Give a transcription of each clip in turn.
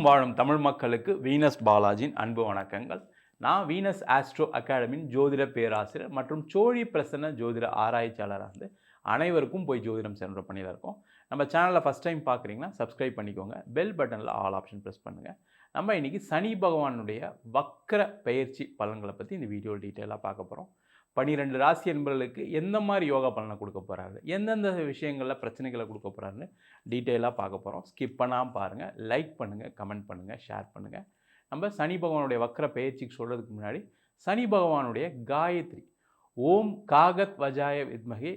உலகெங்கும் வாழும் தமிழ் மக்களுக்கு வீனஸ் பாலாஜியின் அன்பு வணக்கங்கள். நான் வீனஸ் ஆஸ்ட்ரோ அகாடமியின் ஜோதிட பேராசிரியர் மற்றும் சோழி பிரசன்ன ஜோதிட ஆராய்ச்சியாளராக இருந்து அனைவருக்கும் போய் ஜோதிடம் சென்ற பணியில் இருக்கோம். நம்ம சேனலில் ஃபஸ்ட் டைம் பார்க்குறீங்கன்னா சப்ஸ்கிரைப் பண்ணிக்கோங்க. பெல் பட்டனில் ஆல் ஆப்ஷன் ப்ரெஸ் பண்ணுங்கள். நம்ம இன்றைக்கி சனி பகவானுடைய வக்கர பயிற்சி பலன்களை பற்றி இந்த வீடியோ டீட்டெயிலாக பார்க்க போகிறோம். 12 ராசி என்பவர்களுக்கு எந்த மாதிரி யோகா பலனை கொடுக்க போகிறாரு, எந்தெந்த விஷயங்களில் பிரச்சனைகளை கொடுக்க போகிறாருன்னு டீட்டெயிலாக பார்க்க போகிறோம். ஸ்கிப் பண்ணாமல் பாருங்கள். லைக் பண்ணுங்கள், கமெண்ட் பண்ணுங்கள், ஷேர் பண்ணுங்கள். நம்ம சனி பகவானுடைய வக்கர பயிற்சிக்கு சொல்கிறதுக்கு முன்னாடி சனி பகவானுடைய காயத்ரி ஓம் காகத் வஜாய வித்மகி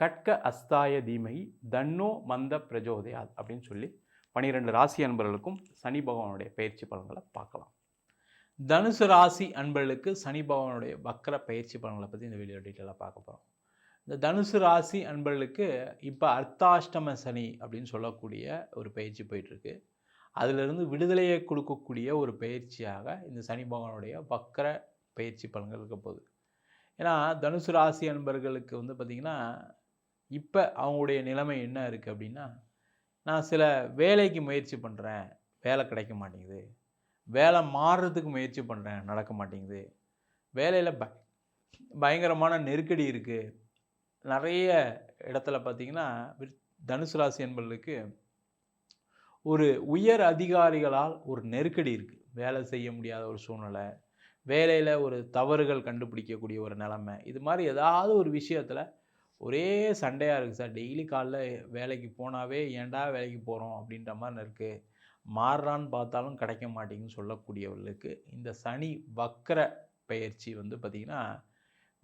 கட்க அஸ்தாய தீமகி தன்னோ மந்த பிரஜோதயாத் அப்படின்னு சொல்லி 12 ராசி அன்பர்களுக்கும் சனி பகவானுடைய பயிற்சி பலன்களை பார்க்கலாம். தனுசு ராசி அன்பர்களுக்கு சனி பகவானுடைய வக்கர பயிற்சி பலன்களை பற்றி இந்த வீடியோ டீட்டெயிலாக பார்க்க போகிறோம். இந்த தனுசு ராசி அன்பர்களுக்கு இப்போ அர்த்தாஷ்டம சனி அப்படின்னு சொல்லக்கூடிய ஒரு பயிற்சி போயிட்டுருக்கு. அதிலிருந்து விடுதலையை கொடுக்கக்கூடிய ஒரு பயிற்சியாக இந்த சனி பகவானுடைய வக்கர பயிற்சி பலன்கள் இருக்க போகுது. ஏன்னா தனுசு ராசி அன்பர்களுக்கு பார்த்திங்கன்னா இப்போ அவங்களுடைய நிலைமை என்ன இருக்குது அப்படின்னா, நான் சில வேலைக்கு முயற்சி பண்ணுறேன், வேலை கிடைக்க மாட்டேங்குது, வேலை மாறுறதுக்கு முயற்சி பண்ணுறேன், நடக்க மாட்டேங்குது, வேலையில் பயங்கரமான நெருக்கடி இருக்குது. நிறைய இடத்துல பார்த்திங்கன்னா தனுசு ராசி என்பவர்களுக்கு ஒரு உயர் அதிகாரிகளால் ஒரு நெருக்கடி இருக்குது. வேலை செய்ய முடியாத ஒரு சூழ்நிலை, வேலையில் ஒரு தவறுகள் கண்டுபிடிக்கக்கூடிய ஒரு நிலைமை, இது மாதிரி ஏதாவது ஒரு விஷயத்தில் ஒரே சண்டையாக இருக்குது சார். டெய்லி காலைல வேலைக்கு போனாவே ஏன்டா வேலைக்கு போகிறோம் அப்படின்ற மாதிரி இருக்குது, மாறுறான்னு பார்த்தாலும் கிடைக்க மாட்டேங்குன்னு சொல்லக்கூடியவர்களுக்கு இந்த சனி வக்கர பயிற்சி பார்த்திங்கன்னா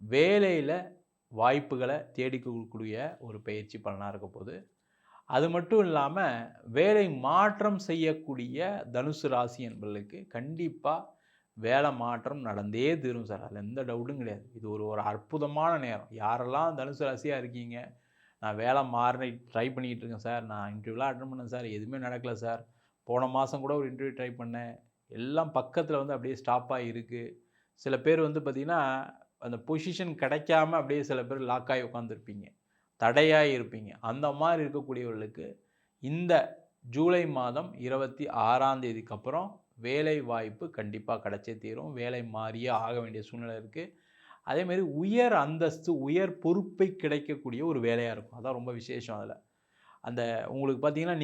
வேலையில் வாய்ப்புகளை தேடிக்கக்கூடிய ஒரு பயிற்சி பலனாக இருக்க போகுது. அது மட்டும் இல்லாமல் வேலை மாற்றம் செய்யக்கூடிய தனுசு ராசி என்பவர்களுக்கு கண்டிப்பாக வேலை மாற்றம் நடந்தே தீரும் சார். அதில் எந்த டவுட்டும் கிடையாது. இது ஒரு அற்புதமான நேரம். யாரெல்லாம் தனுசு ராசியாக இருக்கீங்க, நான் வேலை மாறின ட்ரை பண்ணிக்கிட்டு இருக்கேன் சார், நான் இன்டர்வியூலாம் அட்டன் பண்ணேன் சார், எதுவுமே நடக்கலை சார், போன மாதம் கூட ஒரு இன்டர்வியூ ட்ரை பண்ணேன், எல்லாம் பக்கத்தில் அப்படியே ஸ்டாப்பாக இருக்குது. சில பேர் பார்த்திங்கன்னா அந்த பொசிஷன் கிடைக்காம அப்படியே சில பேர் லாக் ஆகி உட்காந்துருப்பீங்க, தடையாக இருப்பீங்க. அந்த மாதிரி இருக்கக்கூடியவர்களுக்கு இந்த ஜூலை மாதம் 26ஆம் தேதிக்கு அப்புறம் வேலை வாய்ப்பு கண்டிப்பாக கிடைச்சே தீரும். வேலை மாறியே ஆக வேண்டிய சூழ்நிலை இருக்குது. அதேமாரி உயர் அந்தஸ்து, உயர் பொறுப்பை கிடைக்கக்கூடிய ஒரு வேலையாக இருக்கும். அதான் ரொம்ப விசேஷம். அதில் அந்த உங்களுக்கு பார்த்திங்கன்னா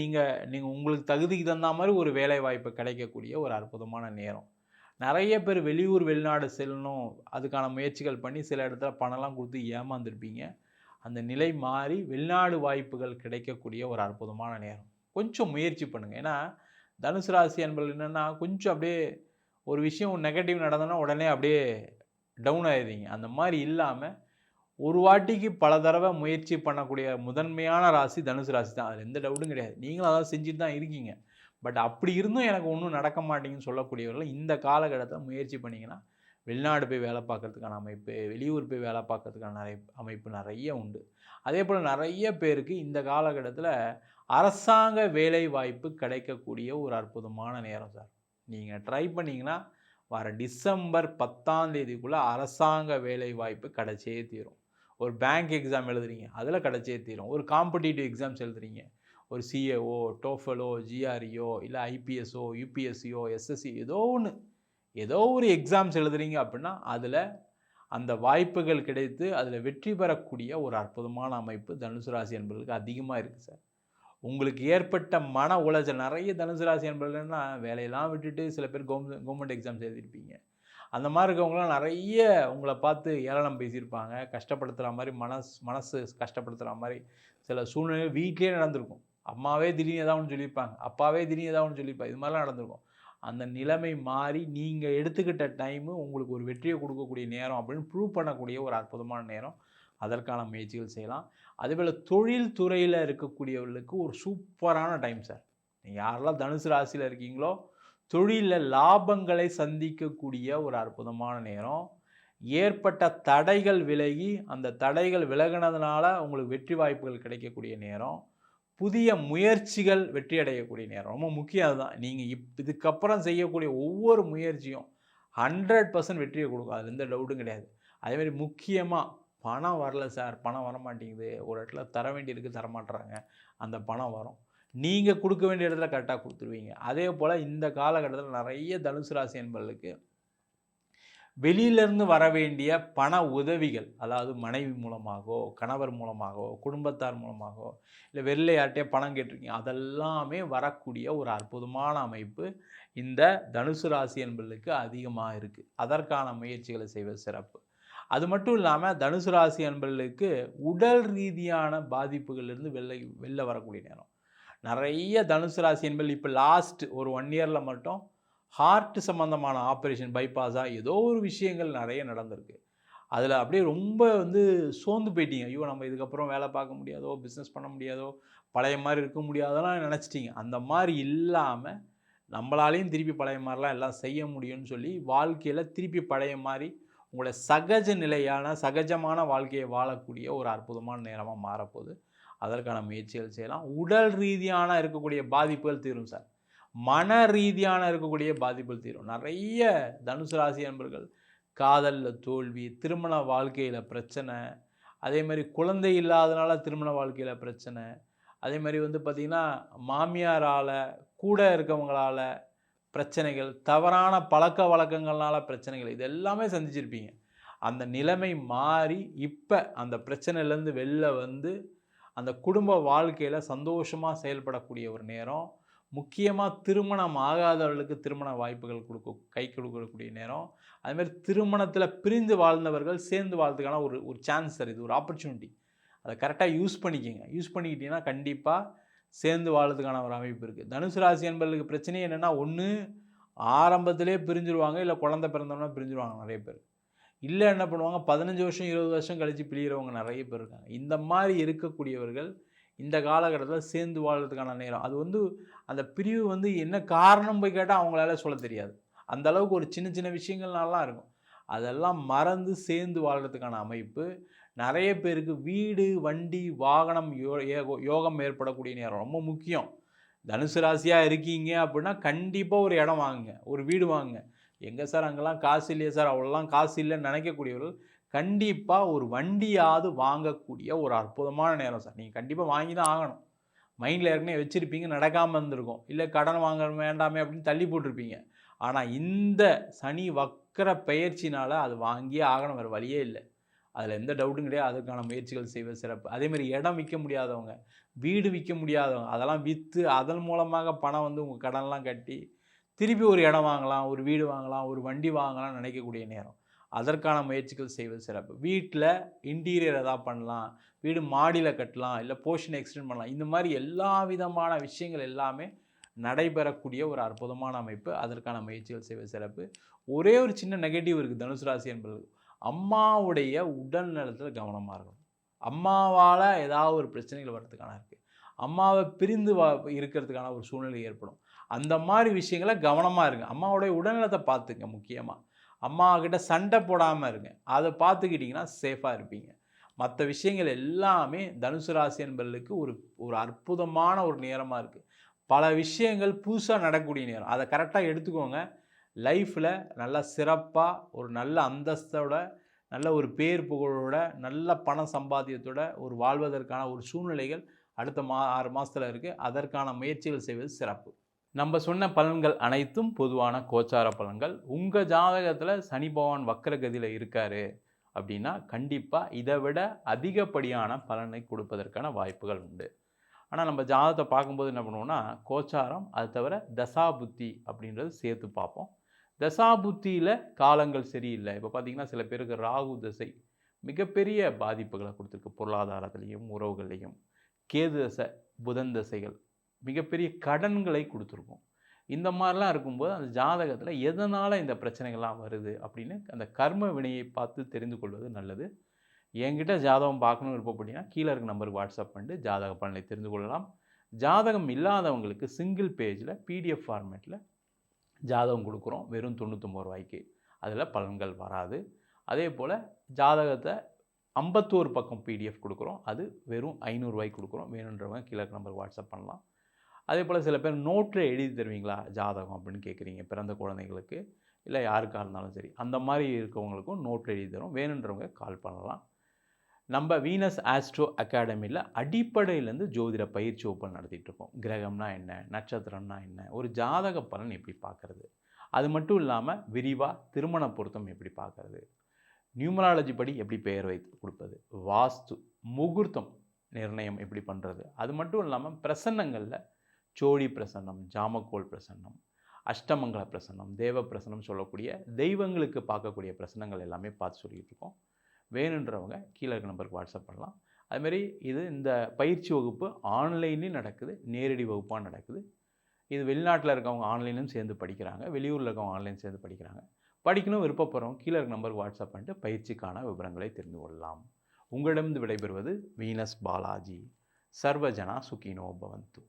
நீங்கள் உங்களுக்கு தகுதிக்கு தகுந்த மாதிரி ஒரு வேலை வாய்ப்பு கிடைக்கக்கூடிய ஒரு அற்புதமான நேரம். நிறைய பேர் வெளியூர் வெளிநாடு செல்லணும், அதுக்கான முயற்சிகள் பண்ணி சில இடத்துல பணம்லாம் கொடுத்து ஏமாந்துருப்பீங்க. அந்த நிலை மாறி வெளிநாடு வாய்ப்புகள் கிடைக்கக்கூடிய ஒரு அற்புதமான நேரம். கொஞ்சம் முயற்சி பண்ணுங்கள். ஏன்னா தனுசு ராசி என்பது என்னென்னா கொஞ்சம் அப்படியே ஒரு விஷயம் நெகட்டிவ் நடந்தோன்னா உடனே அப்படியே டவுன் ஆகிடுறீங்க. அந்த மாதிரி இல்லாமல் ஒரு வாட்டிக்கு பல தடவை முயற்சி பண்ணக்கூடிய முதன்மையான ராசி தனுசு ராசி தான். அதில் எந்த டவுட்டும் கிடையாது. நீங்களும் அதாவது செஞ்சுட்டு தான் இருக்கீங்க. பட் அப்படி இருந்தும் எனக்கு ஒன்றும் நடக்க மாட்டேங்குன்னு சொல்லக்கூடியவர்கள் இந்த காலகட்டத்தில் முயற்சி பண்ணிங்கன்னா வெளிநாடு போய் வேலை பார்க்கறதுக்கான அமைப்பு, வெளியூர் போய் வேலை பார்க்கறதுக்கான அமைப்பு நிறைய உண்டு. அதே போல் நிறைய பேருக்கு இந்த காலகட்டத்தில் அரசாங்க வேலை வாய்ப்பு கிடைக்கக்கூடிய ஒரு அற்புதமான நேரம் சார். நீங்கள் ட்ரை பண்ணிங்கன்னா வர டிசம்பர் 10ஆம் தேதிக்குள்ளே அரசாங்க வேலை வாய்ப்பு கிடைச்சே தீரும். ஒரு பேங்க் எக்ஸாம் எழுதுறீங்க, அதில் கிடைச்சே தீரும். ஒரு காம்படிட்டிவ் எக்ஸாம்ஸ் எழுதுறீங்க, ஒரு சிஏஓ, டோஃபலோ, ஜிஆர்இஓ, இல்லை ஐபிஎஸ்ஓ, யூபிஎஸ்சிஓ, எஸ்எஸ்சி, ஏதோ ஒரு எக்ஸாம்ஸ் எழுதுறீங்க அப்படின்னா அதில் அந்த வாய்ப்புகள் கிடைத்து அதில் வெற்றி பெறக்கூடிய ஒரு அற்புதமான அமைப்பு தனுசு ராசி என்பவர்களுக்கு அதிகமாக இருக்குது சார். உங்களுக்கு ஏற்பட்ட மன உளைச்சல், நிறைய தனுசு ராசி என்பவர்கள்னா வேலையெல்லாம் விட்டுட்டு சில பேர் கவர்மெண்ட் எக்ஸாம்ஸ் எழுதியிருப்பீங்க. அந்த மாதிரி இருக்கவங்களாம் நிறைய உங்களை பார்த்து ஏளனம் பேசியிருப்பாங்க, கஷ்டப்படுத்துகிற மாதிரி மனசு கஷ்டப்படுத்துகிற மாதிரி சில சூழ்நிலைகள் வீட்டிலே நடந்திருக்கும். அம்மாவே திடீர்னு ஏதாவது ஒன்று சொல்லியிருப்பாங்க, அப்பாவே திடீர்னு ஏதாவது ஒன்று சொல்லியிருப்பாங்க. இது மாதிரிலாம் நடந்திருக்கும். அந்த நிலைமை மாறி நீங்கள் எடுத்துக்கிட்ட டைமு உங்களுக்கு ஒரு வெற்றியை கொடுக்கக்கூடிய நேரம் அப்படின்னு ப்ரூவ் பண்ணக்கூடிய ஒரு அற்புதமான நேரம். அதற்கான முயற்சிகள் செய்யலாம். அதேபோல் தொழில் துறையில் இருக்கக்கூடியவர்களுக்கு ஒரு சூப்பரான டைம் சார். நீங்கள் யாரெல்லாம் தனுசு ராசியில் இருக்கீங்களோ தொழிலில் லாபங்களை சந்திக்கக்கூடிய ஒரு அற்புதமான நேரம். ஏற்பட்ட தடைகள் விலகி அந்த தடைகள் விலகினதுனால உங்களுக்கு வெற்றி வாய்ப்புகள் கிடைக்கக்கூடிய நேரம். புதிய முயற்சிகள் வெற்றி அடையக்கூடிய நேரம். ரொம்ப முக்கியம் அதுதான். நீங்கள் இதுக்கப்புறம் செய்யக்கூடிய ஒவ்வொரு முயற்சியும் 100% வெற்றியை கொடுக்கும். அதில் எந்த டவுட்டும் கிடையாது. அதேமாதிரி முக்கியமாக பணம் வரல சார், பணம் வரமாட்டேங்குது, ஒரு இடத்துல தர வேண்டியிருக்கு தரமாட்டுறாங்க, அந்த பணம் வரும். நீங்கள் கொடுக்க வேண்டிய இடத்துல கரெக்டாக கொடுத்துருவீங்க. அதே போல் இந்த காலகட்டத்தில் நிறைய தனுசு ராசி என்பவர்களுக்கு வெளியிலேருந்து வர வேண்டிய பண உதவிகள், அதாவது மனைவி மூலமாகவோ, கணவர் மூலமாகவோ, குடும்பத்தார் மூலமாகவோ, இல்லை வெளில யார்கிட்டயோ பணம் கேட்டிருக்கீங்க, அதெல்லாமே வரக்கூடிய ஒரு அற்புதமான அமைப்பு இந்த தனுசு ராசி என்பவர்களுக்கு அதிகமாக இருக்குது. அதற்கான முயற்சிகளை செய்வது சிறப்பு. அது மட்டும் இல்லாமல் தனுசு ராசி என்பவர்களுக்கு உடல் ரீதியான பாதிப்புகளிலிருந்து வெளில வரக்கூடிய நேரம். நிறைய தனுசு ராசி என்பது இப்போ லாஸ்ட் ஒரு 1 இயரில் மட்டும் ஹார்ட் சம்மந்தமான ஆப்ரேஷன், பைபாஸாக ஏதோ ஒரு விஷயங்கள் நிறைய நடந்திருக்கு. அதில் அப்படியே ரொம்ப சோர்ந்து போயிட்டீங்க. ஐயோ நம்ம இதுக்கப்புறம் வேலை பார்க்க முடியாதோ, பிஸ்னஸ் பண்ண முடியாதோ, பழைய மாதிரி இருக்க முடியாதெல்லாம் நினச்சிட்டிங்க. அந்த மாதிரி இல்லாமல் நம்மளாலையும் திருப்பி பழைய மாதிரிலாம் எல்லாம் செய்ய முடியும்னு சொல்லி வாழ்க்கையில் திருப்பி பழைய மாதிரி உங்களுடைய சகஜ நிலையான சகஜமான வாழ்க்கையை வாழக்கூடிய ஒரு அற்புதமான நேரமாக மாறப்போகுது. அதற்கான முயற்சிகள் செய்யலாம். உடல் ரீதியான இருக்கக்கூடிய பாதிப்புகள் தீரும் சார். மன ரீதியான இருக்கக்கூடிய பாதிப்புகள் தீரும். நிறைய தனுசு ராசி நண்பர்கள் காதலில் தோல்வி, திருமண வாழ்க்கையில் பிரச்சனை, அதே மாதிரி குழந்தை இல்லாதனால திருமண வாழ்க்கையில் பிரச்சனை, அதே மாதிரி பார்த்திங்கன்னா மாமியாரால் கூட இருக்கவங்களால் பிரச்சனைகள், தவறான பழக்க வழக்கங்கள்னால பிரச்சனைகள், இது எல்லாமே சந்திச்சிருப்பீங்க. அந்த நிலைமை மாறி இப்போ அந்த பிரச்சனையிலேருந்து வெளில அந்த குடும்ப வாழ்க்கையில் சந்தோஷமாக செயல்படக்கூடிய ஒரு நேரம். முக்கியமாக திருமணம் ஆகாதவர்களுக்கு திருமண வாய்ப்புகள் கை கொடுக்கக்கூடிய நேரம். அதுமாதிரி திருமணத்தில் பிரிந்து வாழ்ந்தவர்கள் சேர்ந்து வாழ்றதுக்கான ஒரு சான்ஸ் தருது, ஒரு ஆப்பர்ச்சுனிட்டி. அதை கரெக்டாக யூஸ் பண்ணிக்கோங்க. யூஸ் பண்ணிக்கிட்டீங்கன்னா கண்டிப்பாக சேர்ந்து வாழ்றதுக்கான ஒரு அமைப்பு இருக்குது. தனுசு ராசி என்பவர்களுக்கு பிரச்சனை என்னென்னா, ஒன்று ஆரம்பத்திலே பிரிஞ்சிருவாங்க, இல்லை குழந்தை பிறந்தோன்னா பிரிஞ்சிருவாங்க நிறைய பேர். இல்லை என்ன பண்ணுவாங்க, 15 வருஷம் 20 வருஷம் கழித்து பிரிகிறவங்க நிறைய பேர் இருக்காங்க. இந்த மாதிரி இருக்கக்கூடியவர்கள் இந்த காலகட்டத்தில் சேர்ந்து வாழ்கிறதுக்கான நேரம். அது அந்த பிரிவு என்ன காரணம் போய் கேட்டால் அவங்களால சொல்ல தெரியாது. அந்த அளவுக்கு ஒரு சின்ன சின்ன விஷயங்கள்னாலாம் இருக்கும். அதெல்லாம் மறந்து சேர்ந்து வாழ்கிறதுக்கான அமைப்பு. நிறைய பேருக்கு வீடு, வண்டி, வாகனம், யோகம் ஏற்படக்கூடிய நேரம் ரொம்ப முக்கியம். தனுசு ராசியாக இருக்கீங்க அப்படின்னா கண்டிப்பாக ஒரு இடம் வாங்குங்க, ஒரு வீடு வாங்குங்க. எங்கே சார் அங்கெல்லாம் காசு இல்லையே சார், அவ்வளோலாம் காசு இல்லைன்னு நினைக்கக்கூடியவர்கள் கண்டிப்பாக ஒரு வண்டியாவது வாங்கக்கூடிய ஒரு அற்புதமான நேரம் சார். நீங்கள் கண்டிப்பாக வாங்கி தான் ஆகணும். மைண்டில் ஏற்கனவே வச்சுருப்பீங்க, நடக்காமல் இருந்திருக்கும், இல்லை கடன் வாங்க வேண்டாமே அப்படின்னு தள்ளி போட்டிருப்பீங்க. ஆனால் இந்த சனி வக்கர பெயர்ச்சினால் அது வாங்கியே ஆகணும், வேறு வழியே இல்லை. அதில் எந்த டவுட்டும் கிடையாது. அதுக்கான முயற்சிகள் செய்வது சிறப்பு. அதேமாதிரி இடம் விற்க முடியாதவங்க, வீடு விற்க முடியாதவங்க, அதெல்லாம் விற்று அதன் மூலமாக பணம் உங்கள் கடன்லாம் கட்டி திருப்பி ஒரு இடம் வாங்கலாம், ஒரு வீடு வாங்கலாம், ஒரு வண்டி வாங்கலாம்னு நினைக்கக்கூடிய நேரம். அதற்கான முயற்சிகள் செய்வது சிறப்பு. வீட்டில் இன்டீரியர் எதாவது பண்ணலாம், வீடு மாடியில் கட்டலாம், இல்லை போர்ஷன் எக்ஸ்டெண்ட் பண்ணலாம். இந்த மாதிரி எல்லா விதமான விஷயங்கள் எல்லாமே நடைபெறக்கூடிய ஒரு அற்புதமான அமைப்பு. அதற்கான முயற்சிகள் செய்வது சிறப்பு. ஒரே ஒரு சின்ன நெகட்டிவ் இருக்குது தனுசு ராசி என்பது, அம்மாவுடைய உடல் நலத்தில் கவனமாக இருக்கணும். அம்மாவால் ஏதாவது ஒரு பிரச்சனைகள் வர்றதுக்கான இருக்குது. அம்மாவை பிரிந்து இருக்கிறதுக்கான ஒரு சூழ்நிலை ஏற்படும். அந்த மாதிரி விஷயங்களை கவனமாக இருங்க. அம்மாவுடைய உடல்நலத்தை பார்த்துங்க. முக்கியமாக அம்மாக்கிட்ட சண்டை போடாமல் இருங்க. அதை பார்த்துக்கிட்டிங்கன்னா சேஃபாக இருப்பீங்க. மற்ற விஷயங்கள் எல்லாமே தனுசு ராசி என்பவர்களுக்கு ஒரு அற்புதமான ஒரு நேரமாக இருக்குது. பல விஷயங்கள் புதுசாக நடக்கக்கூடிய நேரம். அதை கரெக்டாக எடுத்துக்கோங்க. லைஃப்பில் நல்லா சிறப்பாக ஒரு நல்ல அந்தஸ்தோட, நல்ல ஒரு பேர் புகழோட, நல்ல பண சம்பாத்தியத்தோட ஒரு வாழ்வதற்கான ஒரு சூழ்நிலைகள் அடுத்த 6 மாதத்தில் இருக்குது. அதற்கான முயற்சிகள் செய்வது சிறப்பு. நம்ம சொன்ன பலன்கள் அனைத்தும் பொதுவான கோச்சார பலன்கள். உங்கள் ஜாதகத்தில் சனி பகவான் வக்கரகதியில் இருக்கார் அப்படின்னா கண்டிப்பாக இதை விட அதிகப்படியான பலனை கொடுப்பதற்கான வாய்ப்புகள் உண்டு. ஆனால் நம்ம ஜாதகத்தை பார்க்கும்போது என்ன பண்ணுவோம்னா, கோச்சாரம், அது தவிர தசாபுத்தி அப்படின்றது சேர்த்து பார்ப்போம். தசாபுத்தியில் காலங்கள் சரியில்லை. இப்போ பார்த்திங்கன்னா சில பேருக்கு ராகு தசை மிகப்பெரிய பாதிப்புகளை கொடுத்துருக்கு. பொருளாதாரத்துலேயும் உறவுகள்லேயும். கேது தசை, புதன் தசைகள் மிகப்பெரிய கடன்களை கொடுத்துருக்கும். இந்த மாதிரிலாம் இருக்கும்போது அந்த ஜாதகத்தில் எதனால் இந்த பிரச்சனைகள்லாம் வருது அப்படின்னு அந்த கர்ம வினையை பார்த்து தெரிந்து கொள்வது நல்லது. என்கிட்ட ஜாதகம் பார்க்கணும் விருப்பப்பட்டீங்கன்னா கீழே இருக்க நம்பருக்கு வாட்ஸ்அப் பண்ணிட்டு ஜாதக பலனை தெரிந்து கொள்ளலாம். ஜாதகம் இல்லாதவங்களுக்கு சிங்கிள் பேஜில் பிடிஎஃப் ஃபார்மேட்டில் ஜாதகம் கொடுக்குறோம், வெறும் 99 ரூபாய்க்கு. அதில் பலன்கள் வராது. அதே போல் ஜாதகத்தை 51 பக்கம் பிடிஎஃப் கொடுக்குறோம், அது வெறும் 500 ரூபாய்க்கு கொடுக்குறோம். வேணுன்றவங்க கீழே இருக்க நம்பருக்கு வாட்ஸ்அப் பண்ணலாம். அதே போல் சில பேர் நோட்டில் எழுதி தருவீங்களா ஜாதகம் அப்படின்னு கேட்குறீங்க, பிறந்த குழந்தைங்களுக்கு இல்லை யாருக்காக இருந்தாலும் சரி. அந்த மாதிரி இருக்கவங்களுக்கும் நோட்டில் எழுதி தரும். வேணுன்றவங்க கால் பண்ணலாம். நம்ம வீனஸ் ஆஸ்ட்ரோ அகாடமியில் அடிப்படையிலேருந்து ஜோதிட பயிற்சி வகுப்புகள் நடத்திட்டு இருக்கோம். கிரகம்னா என்ன, நட்சத்திரம்னா என்ன, ஒரு ஜாதக பலன் எப்படி பார்க்கறது, அது மட்டும் இல்லாமல் விரிவாக திருமண பொருத்தம் எப்படி பார்க்கறது, நியூமராலஜி படி எப்படி பெயர் வைத்து கொடுப்பது, வாஸ்து முகூர்த்தம் நிர்ணயம் எப்படி பண்ணுறது, அது மட்டும் இல்லாமல் பிரசன்னங்களில் சோழி பிரசன்னம், ஜாமக்கோல் பிரசன்னம், அஷ்டமங்கல பிரசன்னம், தேவ பிரசன்னம் சொல்லக்கூடிய தெய்வங்களுக்கு பார்க்கக்கூடிய பிரசன்னங்கள் எல்லாமே பார்த்து சொல்லிகிட்டு இருக்கோம். வேணுன்றவங்க கீழே இருக்க நம்பருக்கு வாட்ஸ்அப் பண்ணலாம். அதுமாரி இந்த பயிற்சி வகுப்பு ஆன்லைன்லேயும் நடக்குது, நேரடி வகுப்பாக நடக்குது. இது வெளிநாட்டில் இருக்கவங்க ஆன்லைன்லையும் சேர்ந்து படிக்கிறாங்க, வெளியூரில் இருக்கவங்க ஆன்லைன் சேர்ந்து படிக்கிறாங்க. படிக்கணும் விருப்பப்படுறவங்க கீழே இருக்க நம்பருக்கு வாட்ஸ்அப் பண்ணிட்டு பயிற்சிக்கான விவரங்களை தெரிந்து கொள்ளலாம். உங்களிடமிருந்து விடைபெறுவது வீனஸ் பாலாஜி. சர்வஜனா சுகினோ பவந்து.